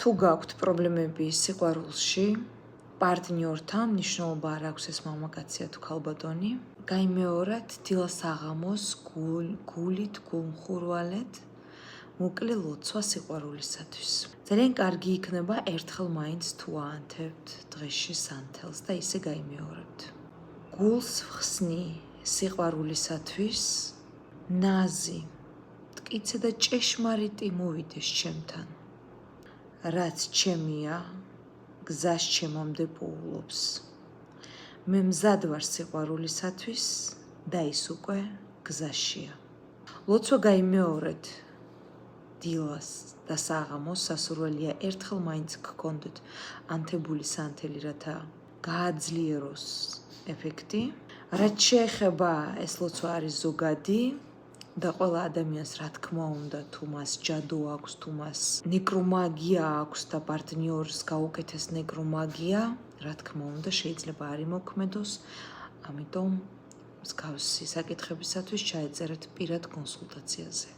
თუ გაქვთ პრობლემები სიყვარულში, პარტნიორთან, მნიშვნელობა არ აქვს ეს მამაკაცია თუ ქალბატონი, გაიმეორეთ დილას აღამოს გულით, გულმხურვალეთ, მოკლე ლოცვა სიყვარულისათვის. ძალიან კარგი იქნება ერთხელ მაინც თუ აანთებთ დღეში სანთელს და ისე გაიმეორებთ. გულს ვხსნი სიყვარულისათვის, ნაზი, მტკიცე და ჭეშმარიტი მოვიდეს ჩემთან. რაც ჩემია, გზას ჩემამდე პოულობს. მე მზად ვარ სიყვარულისათვის და ის უკვე გზაშია. ლოცვა გაიმეორეთ დილას და საღამოს, სასურველია ერთხელ მაინც გქონდეთ ანთებული სანთელი, რათა გააძლიეროს ეფექტი. რაც შეეხება ეს ლოცვა არის ზოგადი და ყველა ადამიანს რა თქმა უნდა, თუ მას ჯადო აქვს, თუ მას ნეკრომაგია აქვს და პარტნიორს გაუკეთეს ნეკრომაგია, რა თქმა უნდა, შეიძლება არ იმოქმედოს, ამიტომ მსგავსი საკითხებისათვის ჩაეწერეთ პირად კონსულტაციაზე.